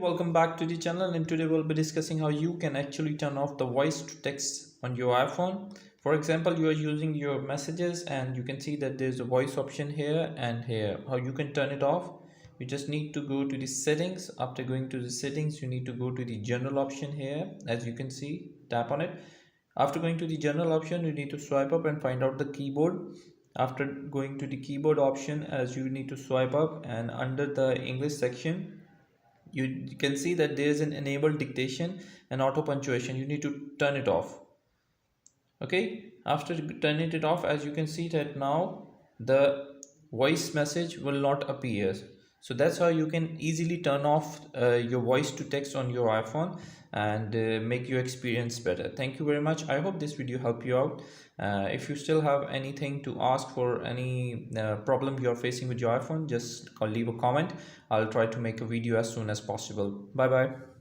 welcome back to the channel, and today we'll be discussing how you can actually turn off the voice to text on your iPhone. For example, you are using your messages and you can see that there's a voice option here and here. How you can turn it off? You just need to go to the settings. After going to the settings, you need to go to the general option here. As you can see, tap on it. After going to the general option, you need to swipe up and find out the keyboard. After going to the keyboard option, as you need to swipe up, and under the English section, you can see that there is an enabled dictation and auto punctuation. You need to turn it off. Okay, after turning it off, as you can see that now the voice message will not appear. So that's how you can easily turn off your voice to text on your iPhone and make your experience better. Thank you very much. I hope this video helped you out. If you still have anything to ask for any problem you're facing with your iPhone, just leave a comment. I'll try to make a video as soon as possible. Bye bye.